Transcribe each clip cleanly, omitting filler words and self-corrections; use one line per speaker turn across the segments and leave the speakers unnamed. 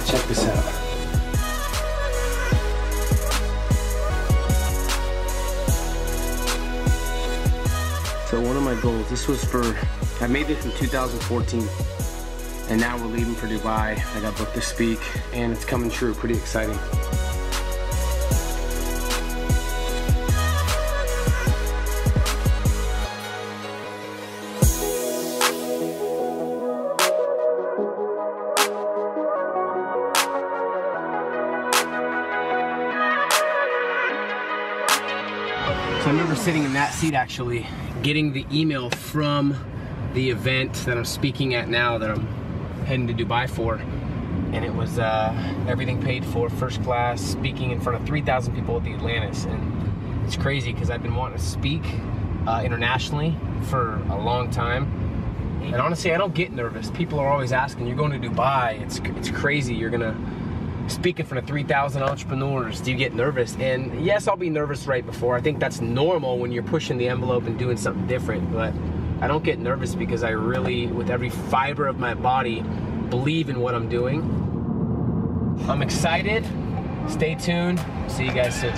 Check this out. So one of my goals, this was for, I made this in 2014, and now we're leaving for Dubai. I got booked to speak, and it's coming true. Pretty exciting. So I remember sitting in that seat actually, getting the email from the event that I'm speaking at now, that I'm heading to Dubai for. And it was everything paid for, first class, speaking in front of 3,000 people at the Atlantis. And it's crazy because I've been wanting to speak internationally for a long time. And honestly, I don't get nervous. People are always asking, you're going to Dubai, it's crazy, you're gonna speak in front of 3,000 entrepreneurs, do you get nervous? And yes, I'll be nervous right before. I think that's normal when you're pushing the envelope and doing something different, but I don't get nervous because I really, with every fiber of my body, believe in what I'm doing. I'm excited. Stay tuned. See you guys soon.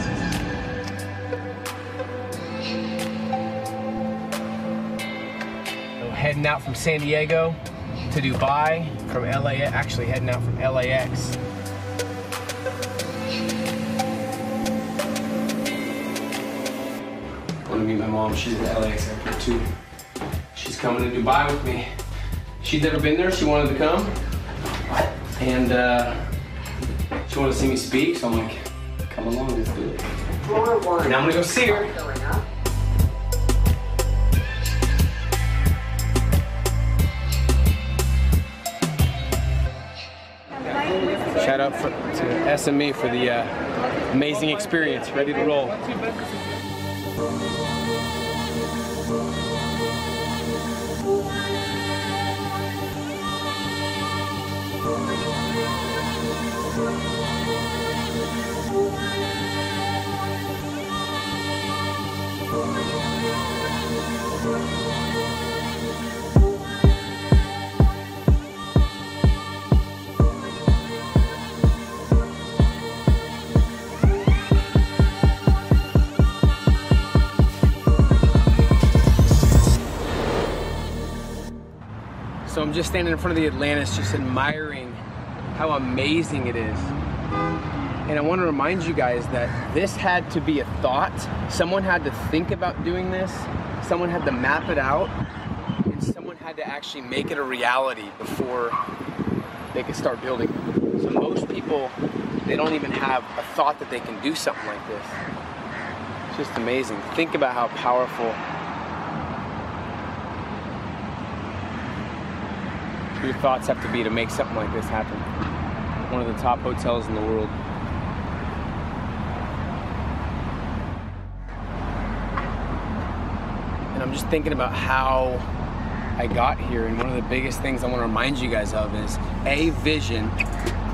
So heading out from San Diego to Dubai, from LA, actually heading out from LAX. I want to meet my mom. She's in the LAX airport too. She's coming to Dubai with me. She's never been there. She wanted to come, and she wanted to see me speak. So I'm like, come along, let's do it.
Floor 1.
Now I'm gonna go see her. Shout out to SME for the amazing experience. Ready to roll. So I'm just standing in front of the Atlantis, just admiring how amazing it is. And I want to remind you guys that this had to be a thought. Someone had to think about doing this. Someone had to map it out. And someone had to actually make it a reality before they could start building. So most people, they don't even have a thought that they can do something like this. It's just amazing. Think about how powerful your thoughts have to be to make something like this happen. One of the top hotels in the world. And I'm just thinking about how I got here, and one of the biggest things I want to remind you guys of is a vision,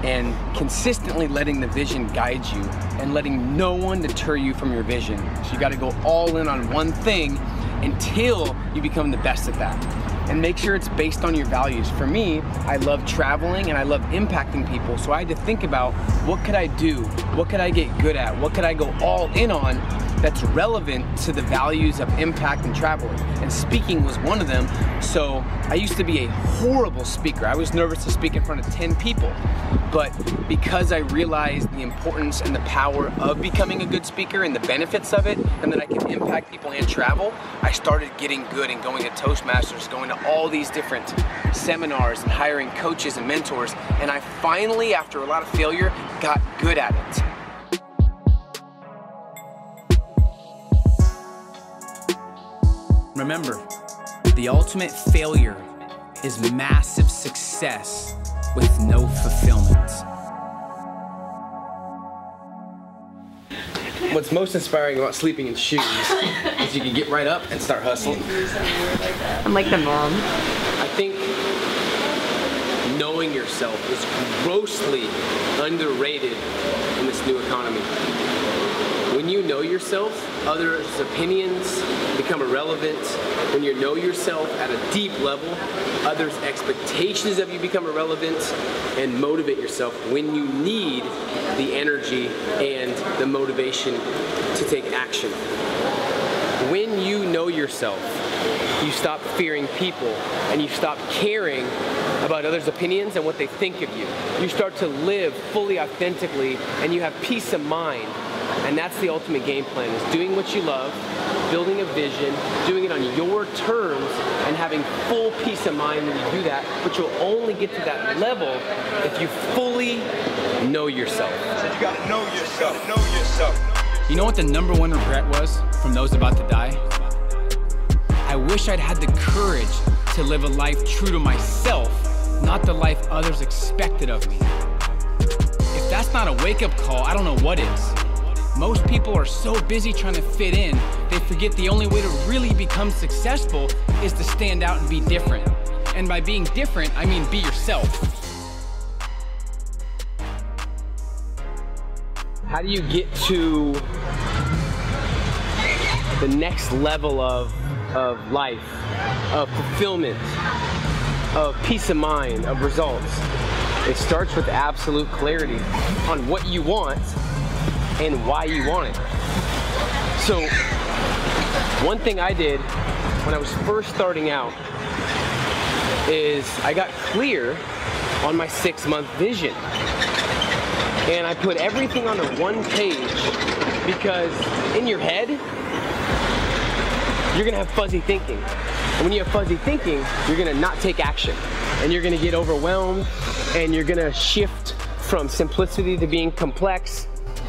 and consistently letting the vision guide you and letting no one deter you from your vision. So you got to go all in on one thing until you become the best at that. And make sure it's based on your values. For me, I love traveling and I love impacting people, so I had to think about what could I do? What could I get good at? What could I go all in on that's relevant to the values of impact and traveling? And speaking was one of them. So I used to be a horrible speaker. I was nervous to speak in front of 10 people. But because I realized the importance and the power of becoming a good speaker and the benefits of it, and that I can impact people and travel, I started getting good and going to Toastmasters, going to all these different seminars and hiring coaches and mentors. And I finally, after a lot of failure, got good at it.
Remember, the ultimate failure is massive success with no fulfillment.
What's most inspiring about sleeping in shoes is you can get right up and start hustling.
I'm like the mom.
I think knowing yourself is grossly underrated in this new economy. When When you know yourself, others' opinions become irrelevant. When you know yourself at a deep level, others' expectations of you become irrelevant, and motivate yourself when you need the energy and the motivation to take action. When you know yourself, you stop fearing people and you stop caring about others' opinions and what they think of you. You start to live fully authentically and you have peace of mind. And that's the ultimate game plan, is doing what you love, building a vision, doing it on your terms, and having full peace of mind when you do that. But you'll only get to that level if you fully know yourself.
So you gotta know yourself, know yourself.
You know what the #1 regret was from those about to die? I wish I'd had the courage to live a life true to myself, not the life others expected of me. If that's not a wake-up call, I don't know what is. Most people are so busy trying to fit in, they forget the only way to really become successful is to stand out and be different. And by being different, I mean be yourself.
How do you get to the next level of life, of fulfillment, of peace of mind, of results? It starts with absolute clarity on what you want and why you want it. So one thing I did when I was first starting out is I got clear on my 6-month vision. And I put everything on the one page because in your head, you're gonna have fuzzy thinking. And when you have fuzzy thinking, you're gonna not take action. And you're gonna get overwhelmed and you're gonna shift from simplicity to being complex,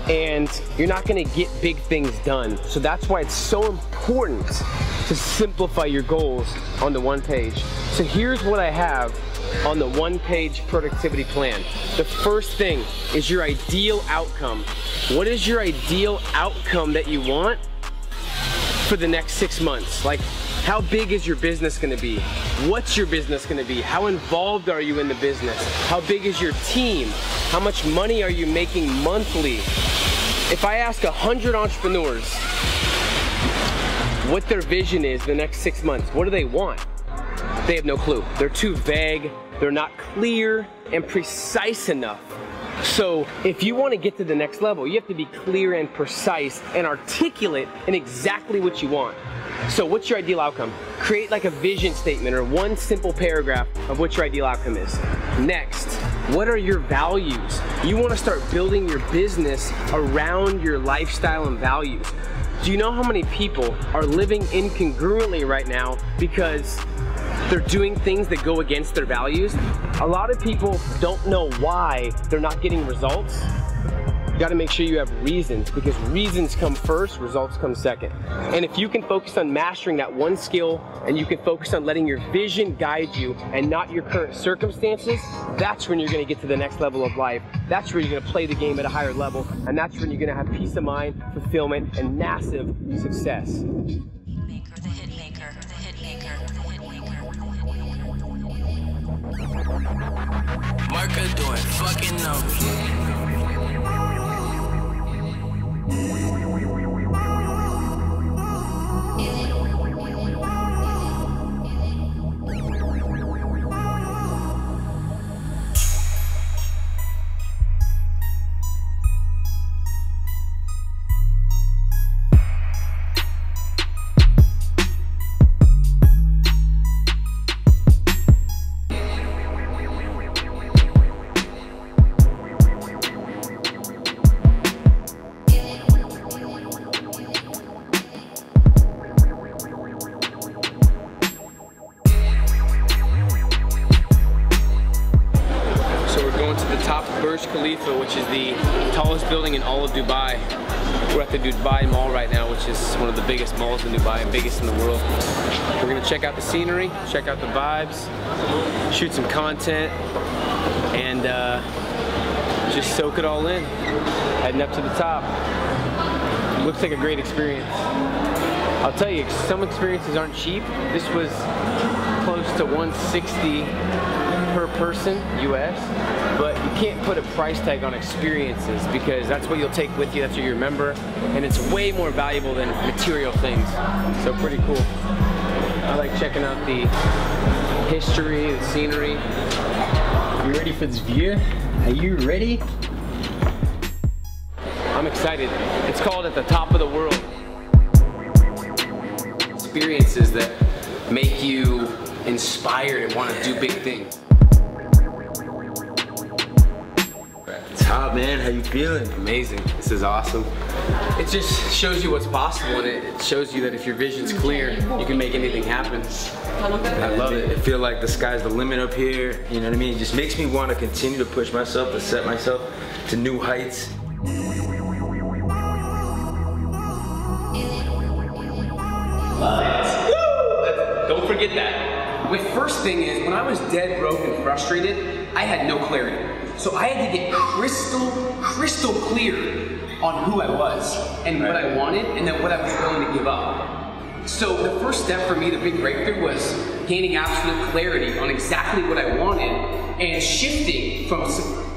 and you're not gonna get big things done. So that's why it's so important to simplify your goals on the one page. So here's what I have on the one-page productivity plan. The first thing is your ideal outcome. What is your ideal outcome that you want for the next 6 months? Like, how big is your business gonna be? What's your business gonna be? How involved are you in the business? How big is your team? How much money are you making monthly? If I ask 100 entrepreneurs what their vision is the next 6 months, what do they want? They have no clue. They're too vague, they're not clear and precise enough. So if you want to get to the next level, you have to be clear and precise and articulate in exactly what you want. So what's your ideal outcome? Create like a vision statement or one simple paragraph of what your ideal outcome is. Next, what are your values? You want to start building your business around your lifestyle and values. Do you know how many people are living incongruently right now because they're doing things that go against their values? A lot of people don't know why they're not getting results. You gotta make sure you have reasons, because reasons come first, results come second. And if you can focus on mastering that one skill, and you can focus on letting your vision guide you and not your current circumstances, that's when you're gonna get to the next level of life. That's where you're gonna play the game at a higher level, and that's when you're gonna have peace of mind, fulfillment, and massive success.
The hit maker, the hit maker, the hit maker.
Marker doing fucking numbers.
Burj Khalifa, which is the tallest building in all of Dubai. We're at the Dubai Mall right now, which is one of the biggest malls in Dubai and biggest in the world. We're gonna check out the scenery, check out the vibes, shoot some content, and just soak it all in. Heading up to the top. Looks like a great experience. I'll tell you, some experiences aren't cheap. This was close to $160 per person, US, but you can't put a price tag on experiences because that's what you'll take with you, that's what you remember, and it's way more valuable than material things. So pretty cool. I like checking out the history, the scenery. You ready for this view? Are you ready? I'm excited. It's called At the Top of the World. Experiences that make you inspired and want to do big things.
Top, man, how you feeling?
Amazing. This is awesome. It just shows you what's possible, and it shows you that if your vision's clear, you can make anything happen.
I love it. I feel like the sky's the limit up here. You know what I mean? It just makes me want to continue to push myself, to set myself to new heights.
Don't forget that. My first thing is, when I was dead broke and frustrated, I had no clarity. So I had to get crystal clear on who I was and what I wanted and then what I was willing to give up. So the first step for me, the big breakthrough, was gaining absolute clarity on exactly what I wanted and shifting from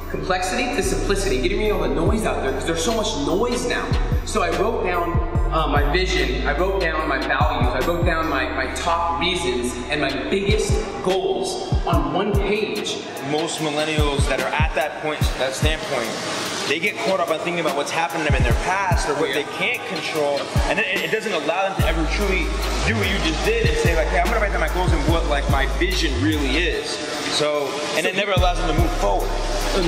complexity to simplicity, getting rid of all the noise out there because there's so much noise now. So I wrote down my vision, I wrote down my values, I wrote down my top reasons and my biggest goals on one page.
Most millennials that are at that point, that standpoint, they get caught up on thinking about what's happened to them in their past or what they can't control, and then it doesn't allow them to ever truly do what you just did and say like, hey, I'm gonna write down my goals and what like my vision really is. So, and it never allows them to move forward.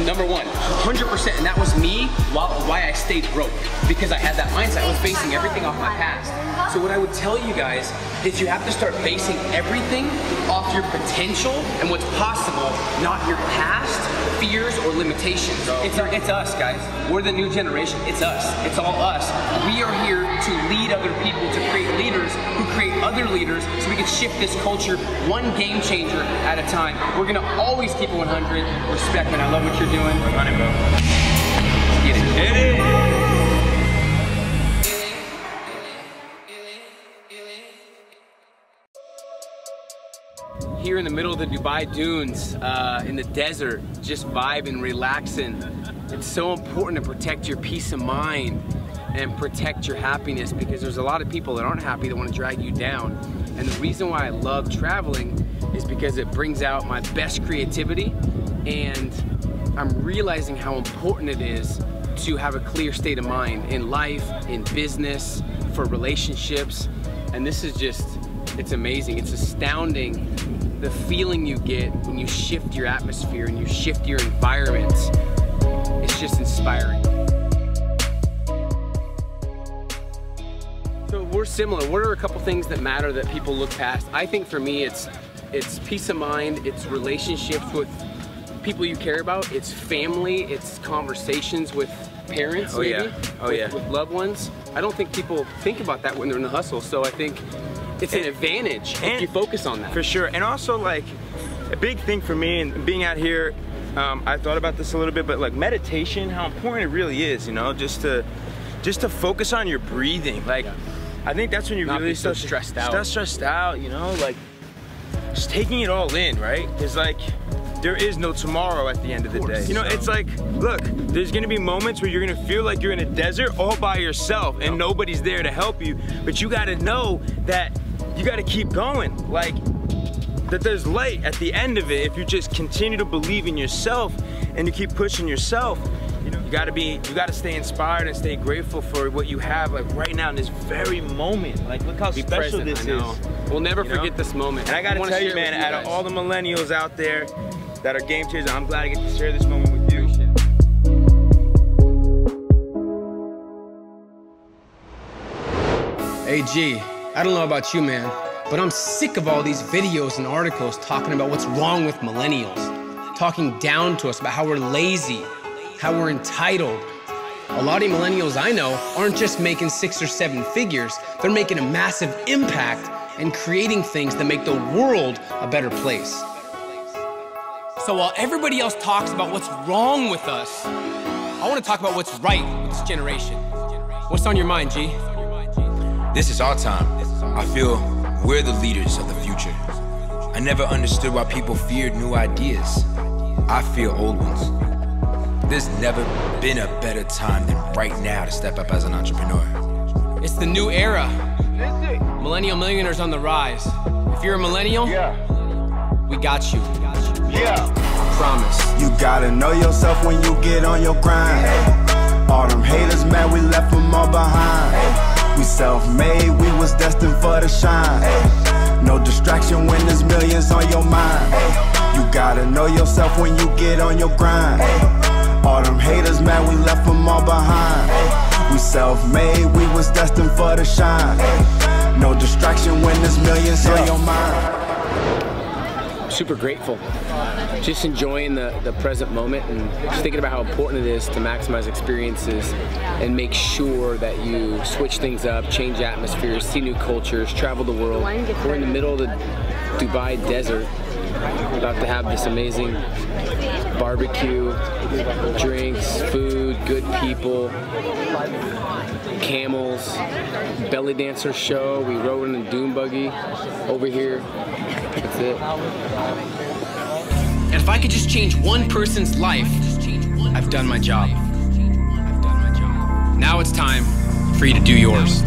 Number one, 100%, and that was me, why I stayed broke, because I had that mindset. I was basing everything off my past. So what I would tell you guys is you have to start basing everything off your potential and what's possible, not your past, fears, or limitations. It's us, guys. We're the new generation. It's us. It's all us. We are here to lead other people, to create leaders who create other leaders so we can shift this culture one game changer at a time. We're gonna always keep it 100. Respect, man. I love what you're doing.
100, bro.
Get it.
Get it.
Here in the middle of the Dubai dunes, in the desert, just vibing, relaxing. It's so important to protect your peace of mind and protect your happiness because there's a lot of people that aren't happy that want to drag you down. And the reason why I love traveling is because it brings out my best creativity, and I'm realizing how important it is to have a clear state of mind in life, in business, for relationships. And this is just, it's amazing. It's astounding the feeling you get when you shift your atmosphere and you shift your environment. It's just inspiring. So we're similar. What are a couple things that matter that people look past? I think for me it's peace of mind, it's relationships with people you care about, it's family, it's conversations with parents, with loved ones. I don't think people think about that when they're in the hustle, so I think it's an advantage if you focus on that.
For sure, and also like a big thing for me and being out here, I thought about this a little bit, but like meditation, how important it really is, you know, just to focus on your breathing. Like, I think that's when you really start
stressed out.
Start stressed out, you know, like just taking it all in, right? It's like there is no tomorrow at the end of the day. You know, it's like, look, there's gonna be moments where you're gonna feel like you're in a desert all by yourself and nobody's there to help you, but you gotta know that you gotta keep going. Like, that there's light at the end of it if you just continue to believe in yourself and you keep pushing yourself. You know, you gotta stay inspired and stay grateful for what you have, like right now in this very moment. Like, look how special this is.
We'll never forget this moment.
And I gotta tell you, man, out of all the millennials out there that are game changers, I'm glad I get to share this moment with you.
Hey G, I don't know about you, man, but I'm sick of all these videos and articles talking about what's wrong with millennials, talking down to us about how we're lazy, how we're entitled. A lot of millennials I know aren't just making 6 or 7 figures, they're making a massive impact and creating things that make the world a better place. So while everybody else talks about what's wrong with us, I want to talk about what's right with this generation. What's on your mind, G?
This is our time. I feel we're the leaders of the future. I never understood why people feared new ideas. I fear old ones. There's never been a better time than right now to step up as an entrepreneur.
It's the new era. Millennial millionaires on the rise. If you're a millennial, we got you. Promise.
You gotta know yourself when you get on your grind. All them haters, man, we left them all behind. We self-made, we was destined for the shine. No distraction when there's millions on your mind. You gotta know yourself when you get on your grind. All them haters, man, we left them all behind. We self-made, we was destined for the shine. No distraction when there's millions on your mind.
Super grateful. Just enjoying the present moment and just thinking about how important it is to maximize experiences and make sure that you switch things up, change atmospheres, see new cultures, travel the world. We're in the middle of the Dubai desert, about to have this amazing barbecue, drinks, food, good people, camels, belly dancer show. We rode in a dune buggy over here. That's it.
And if I could just change one person's life, I've done my job. Now it's time for you to do yours.